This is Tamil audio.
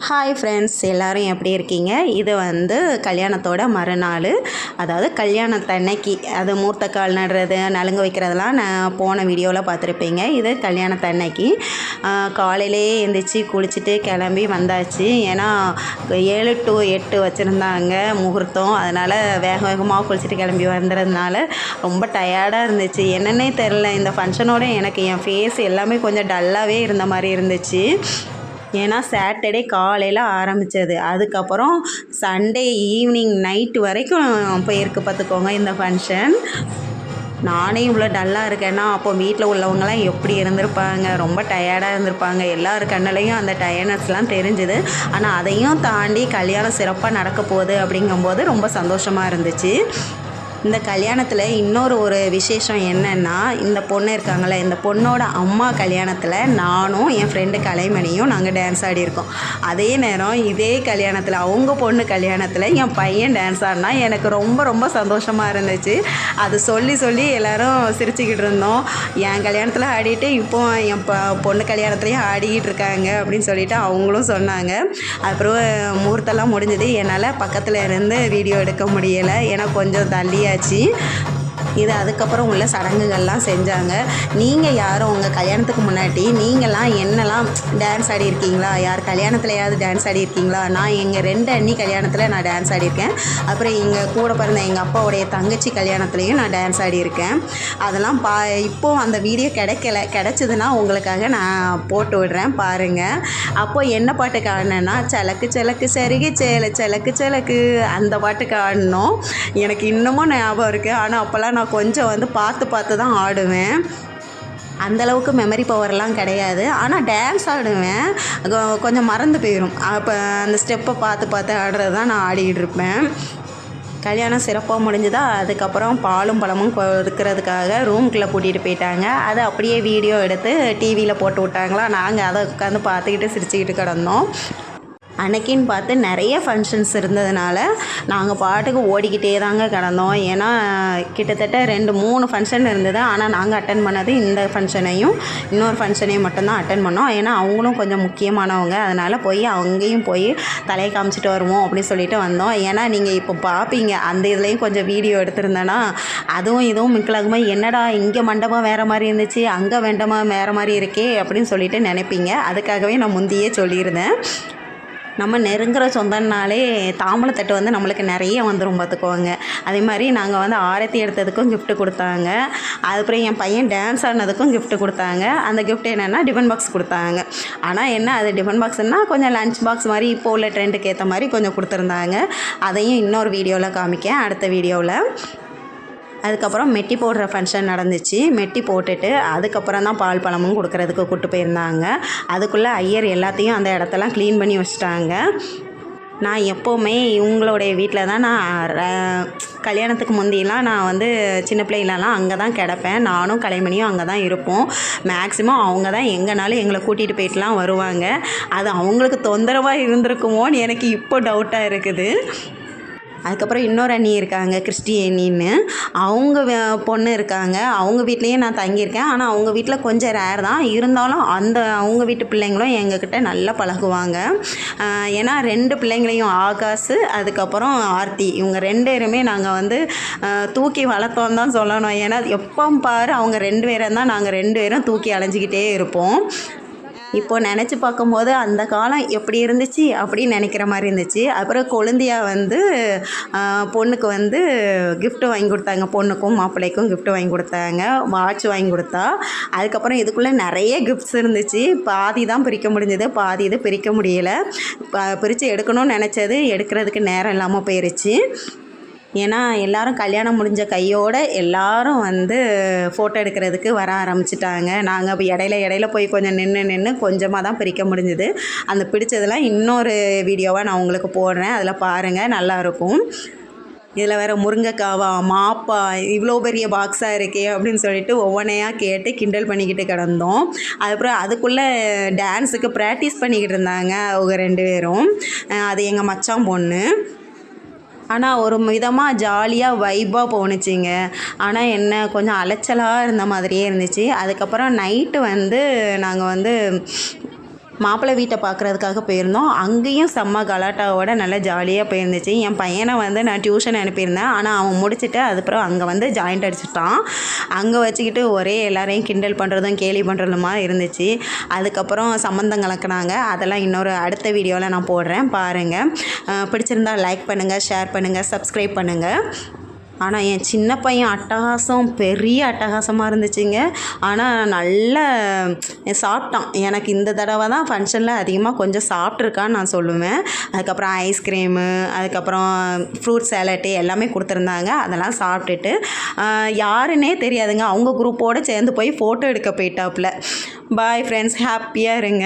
ஹாய் ஃப்ரெண்ட்ஸ், எல்லோரும் எப்படி இருக்கீங்க? இது கல்யாணத்தோட மறுநாள், அதாவது கல்யாணத்தன்னைக்கு அது மூர்த்த கால் நடுறது, நலுங்கு வைக்கிறதெல்லாம் நான் போன வீடியோவில் பார்த்துருப்பீங்க. இது கல்யாணத்தன்னைக்கு காலையிலே எழுந்திரிச்சி குளிச்சுட்டு கிளம்பி வந்தாச்சு. ஏன்னா 7 to 8 வச்சுருந்தாங்க முகூர்த்தம். அதனால் வேக வேகமாக குளிச்சுட்டு கிளம்பி வந்ததுனால ரொம்ப டயர்டாக இருந்துச்சு. என்னென்னே தெரில, இந்த ஃபங்க்ஷனோட எனக்கு என் ஃபேஸ் எல்லாமே கொஞ்சம் டல்லாகவே இருந்த மாதிரி இருந்துச்சு. ஏன்னா சாட்டர்டே காலையில் ஆரம்பித்தது, அதுக்கப்புறம் சண்டே ஈவினிங் நைட்டு வரைக்கும் போயிருக்கு பார்த்துக்கோங்க இந்த ஃபங்க்ஷன். நானே இவ்வளோ டல்லாக இருக்கேன்னா அப்போ வீட்டில் உள்ளவங்களாம் எப்படி இருந்திருப்பாங்க, ரொம்ப டயர்டாக இருந்திருப்பாங்க. எல்லார் கண்ணுலையும் அந்த டயர்ட்னஸ்லாம் தெரிஞ்சுது. ஆனால் அதையும் தாண்டி கல்யாணம் சிறப்பாக நடக்க போகுது அப்படிங்கும்போது ரொம்ப சந்தோஷமாக இருந்துச்சு. இந்த கல்யாணத்தில் இன்னொரு விசேஷம் என்னென்னா, இந்த பொண்ணு இருக்காங்களே, இந்த பொண்ணோட அம்மா கல்யாணத்தில் நானும் என் ஃப்ரெண்டு கலைமணியும் நாங்கள் டான்ஸ் ஆடியிருக்கோம். அதே நேரம் இதே கல்யாணத்தில் அவங்க பொண்ணு கல்யாணத்தில் என் பையன் டான்ஸ் ஆடினா எனக்கு ரொம்ப ரொம்ப சந்தோஷமாக இருந்துச்சு. அது சொல்லி சொல்லி எல்லோரும் சிரிச்சுக்கிட்டு இருந்தோம். என் கல்யாணத்தில் ஆடிட்டு இப்போ என் பொண்ணு கல்யாணத்துலேயும் ஆடிக்கிட்டு இருக்காங்க அப்படின்னு சொல்லிட்டு அவங்களும் சொன்னாங்க. அப்புறம் முகூர்த்தெல்லாம் முடிஞ்சது. என்னால் பக்கத்தில் இருந்து வீடியோ எடுக்க முடியலை, ஏன்னா கொஞ்சம் தள்ளி ஆச்சு. இது அதுக்கப்புறம் உள்ள சடங்குகள்லாம் செஞ்சாங்க. நீங்கள் யாரும் உங்கள் கல்யாணத்துக்கு முன்னாடி நீங்களாம் என்னெல்லாம் டான்ஸ் ஆடியிருக்கீங்களா? யார் கல்யாணத்துலையாவது டான்ஸ் ஆடியிருக்கீங்களா? நான் எங்கள் 2 அண்ணி கல்யாணத்தில் நான் டான்ஸ் ஆடியிருக்கேன். அப்புறம் எங்கள் கூட பிறந்த எங்கள் அப்பாவுடைய தங்கச்சி கல்யாணத்துலேயும் நான் டான்ஸ் ஆடியிருக்கேன். அதெல்லாம் இப்போது அந்த வீடியோ கிடச்சிதுன்னா உங்களுக்காக நான் போட்டு விடுறேன், பாருங்கள். அப்போது என்ன பாட்டுக்கு ஆடினேன்னா, சலக்கு சலக்கு சரிகை சேலை சலக்கு சலக்கு, அந்த பாட்டுக்கு ஆடினோம். எனக்கு இன்னமும் ஞாபகம் இருக்குது. ஆனால் அப்போல்லாம் நான் கொஞ்சம் பார்த்து தான் ஆடுவேன். அந்தளவுக்கு மெமரி பவர்லாம் கிடையாது. ஆனால் டான்ஸ் ஆடுவேன், கொஞ்சம் மறந்து போயிடும். அப்போ அந்த ஸ்டெப்பை பார்த்து ஆடுறது தான் நான் ஆடிக்கிட்டு இருப்பேன். கல்யாணம் சிறப்பாக முடிஞ்சுதா. அதுக்கப்புறம் பாலும் பழமும் இருக்கிறதுக்காக ரூம்குள்ளே கூட்டிகிட்டு போயிட்டாங்க. அதை அப்படியே வீடியோ எடுத்து டிவியில் போட்டு விட்டாங்களா. நாங்கள் அதை உட்காந்து பார்த்துக்கிட்டு சிரிச்சுக்கிட்டு கிடந்தோம். அன்னைக்கின்னு பார்த்து நிறைய ஃபங்க்ஷன்ஸ் இருந்ததுனால நாங்கள் பாட்டுக்கு ஓடிக்கிட்டே தாங்க கிடந்தோம். ஏன்னா கிட்டத்தட்ட 2-3 ஃபங்க்ஷன் இருந்தது. ஆனால் நாங்கள் அட்டன் பண்ணது இந்த ஃபங்க்ஷனையும் இன்னொரு ஃபங்க்ஷனையும் மட்டும்தான் அட்டன் பண்ணோம். ஏன்னா அவங்களும் கொஞ்சம் முக்கியமானவங்க, அதனால் அங்கேயும் போய் தலையை காமிச்சிட்டு வருவோம் அப்படின்னு சொல்லிட்டு வந்தோம். ஏன்னா நீங்கள் இப்போ பார்ப்பீங்க, அந்த இதுலேயும் கொஞ்சம் வீடியோ எடுத்திருந்தேன்னா அதுவும் இதுவும் மிக்கலாகுமா, என்னடா இங்கே மண்டபம் வேறு மாதிரி இருந்துச்சு, அங்கே மண்டபம் வேறு மாதிரி இருக்கே அப்படின்னு சொல்லிட்டு நினைப்பீங்க. அதுக்காகவே நான் முந்தியே சொல்லியிருந்தேன். நம்ம நெருங்குற சொந்தனாலே தாம்பழத்தட்டு நம்மளுக்கு நிறைய வந்துடும் பார்த்துக்கோங்க. அதே மாதிரி நாங்கள் ஆரத்தி எடுத்ததுக்கும் கிஃப்ட்டு கொடுத்தாங்க. அதுக்கப்புறம் என் பையன் டான்ஸ் ஆடினதுக்கும் கிஃப்ட்டு கொடுத்தாங்க. அந்த கிஃப்ட் என்னென்னா டிஃபன் பாக்ஸ் கொடுத்தாங்க. ஆனால் என்ன, அது டிஃபன் பாக்ஸ்னால் கொஞ்சம் லஞ்ச் பாக்ஸ் மாதிரி இப்போ உள்ள ட்ரெண்டுக்கு ஏற்ற மாதிரி கொஞ்சம் கொடுத்துருந்தாங்க. அதையும் இன்னொரு வீடியோவில் காமிக்கேன், அடுத்த வீடியோவில். அதுக்கப்புறம் மெட்டி போடுற ஃபங்க்ஷன் நடந்துச்சு. மெட்டி போட்டுட்டு அதுக்கப்புறம் தான் பால் பழமும் கொடுக்குறதுக்கு கூப்பிட்டு போயிருந்தாங்க. அதுக்குள்ளே ஐயர் எல்லாத்தையும் அந்த இடத்தெல்லாம் க்ளீன் பண்ணி வச்சுட்டாங்க. நான் எப்போவுமே இவங்களுடைய வீட்டில் தான் கல்யாணத்துக்கு முந்தியெல்லாம் நான் சின்ன பிள்ளைகளெலாம் அங்கே தான் கிடப்பேன். நானும் கலைமணியும் அங்கே தான் இருப்போம். மேக்ஸிமம் அவங்க தான் எங்கேனாலும் எங்களை கூட்டிகிட்டு போயிட்டுலாம் வருவாங்க. அது அவங்களுக்கு தொந்தரவாக இருந்திருக்குமோன்னு எனக்கு இப்போ டவுட்டாக இருக்குது. அதுக்கப்புறம் இன்னொரு அண்ணி இருக்காங்க, கிறிஸ்டி அண்ணின்னு. அவங்க பொண்ணு இருக்காங்க. அவங்க வீட்லேயும் நான் தங்கியிருக்கேன். ஆனால் அவங்க வீட்டில் கொஞ்சம் ரேர் தான். இருந்தாலும் அவங்க வீட்டு பிள்ளைங்களும் எங்ககிட்ட நல்லா பழகுவாங்க. ஏன்னா 2 பிள்ளைங்களையும், ஆகாஷ் அதுக்கப்புறம் ஆர்த்தி, இவங்க 2 பேருமே நாங்கள் தூக்கி வளர்த்தோம் தான் சொல்லணும். ஏன்னா எப்போ பாரு அவங்க 2 பேரும் தான், நாங்கள் 2 பேரும் தூக்கி அலைஞ்சிக்கிட்டே இருப்போம். இப்போது நினச்சி பார்க்கும்போது அந்த காலம் எப்படி இருந்துச்சு அப்படின்னு நினைக்கிற மாதிரி இருந்துச்சு. அப்புறம் கொழுந்தியா பொண்ணுக்கு கிஃப்ட்டு வாங்கி கொடுத்தாங்க. பொண்ணுக்கும் மாப்பிள்ளைக்கும் கிஃப்ட்டு வாங்கி கொடுத்தாங்க. வாட்ச் வாங்கி கொடுத்தா. அதுக்கப்புறம் இதுக்குள்ளே நிறைய கிஃப்ட்ஸ் இருந்துச்சு. பாதி தான் பிரிக்க முடிஞ்சது, பாதி இது பிரிக்க முடியலை. பிரித்து எடுக்கணும்னு நினச்சது எடுக்கிறதுக்கு நேரம் இல்லாமல் போயிடுச்சு. ஏன்னா எல்லோரும் கல்யாணம் முடிஞ்ச கையோடு எல்லோரும் ஃபோட்டோ எடுக்கிறதுக்கு வர ஆரம்பிச்சிட்டாங்க. நாங்கள் இப்போ இடையில போய் கொஞ்சம் நின்று கொஞ்சமாக தான் பிரிக்க முடிஞ்சுது. அந்த பிடிச்சதெல்லாம் இன்னொரு வீடியோவாக நான் உங்களுக்கு போடுறேன், அதில் பாருங்கள், நல்லாயிருக்கும். இதில் வேறு முருங்கைக்காவா, மாப்பா, இவ்வளோ பெரிய பாக்ஸாக இருக்கே அப்படின்னு சொல்லிட்டு ஒவ்வொன்றையாக கேட்டு கிண்டல் பண்ணிக்கிட்டு கிடந்தோம். அதுக்கப்புறம் அதுக்குள்ளே டான்ஸுக்கு ப்ராக்டிஸ் பண்ணிக்கிட்டு இருந்தாங்க அவங்க 2 பேரும். அது எங்கள் மச்சான் பொண்ணு. ஆனால் ஒரு விதமாக ஜாலியாக வைப்பாக போணுச்சுங்க. ஆனால் என்ன, கொஞ்சம் அலைச்சலாக இருந்த மாதிரியே இருந்துச்சு. அதுக்கப்புறம் நைட்டு நாங்கள் மாப்பிள்ளை வீட்டை பார்க்குறதுக்காக போயிருந்தோம். அங்கேயும் செம்ம கலாட்டாவோட நல்லா ஜாலியாக போயிருந்துச்சு. என் பையனை வந்து நான் டியூஷன் அனுப்பியிருந்தேன். ஆனால் அவன் முடிச்சுட்டு அதுக்கப்புறம் அங்கே வந்து ஜாயிண்ட் அடிச்சுட்டான். அங்கே வச்சுக்கிட்டு ஒரே எல்லாரையும் கிண்டல் பண்ணுறதும் கேலி பண்ணுறதுமா இருந்துச்சு. அதுக்கப்புறம் சம்மந்தம் கலக்குனாங்க. அதெல்லாம் இன்னொரு அடுத்த வீடியோவில் நான் போடுறேன், பாருங்கள். பிடிச்சிருந்தா லைக் பண்ணுங்கள், ஷேர் பண்ணுங்கள், சப்ஸ்கிரைப் பண்ணுங்கள். ஆனால் என் சின்ன பையன் அட்டகாசம், பெரிய அட்டகாசமாக இருந்துச்சுங்க. ஆனால் நல்லா சாப்பிட்டான். எனக்கு இந்த தடவை தான் ஃபங்க்ஷனில் அதிகமாக கொஞ்சம் சாப்பிட்ருக்கான்னு நான் சொல்லுவேன். அதுக்கப்புறம் ஐஸ்கிரீமு, அதுக்கப்புறம் ஃப்ரூட் சேலட்டு எல்லாமே கொடுத்துருந்தாங்க. அதெல்லாம் சாப்பிட்டுட்டு யாருன்னே தெரியாதுங்க, அவங்க குரூப்போடு சேர்ந்து போய் ஃபோட்டோ எடுக்க போயிட்டாப்புல. பாய் ஃப்ரெண்ட்ஸ், ஹாப்பியாக இருங்க.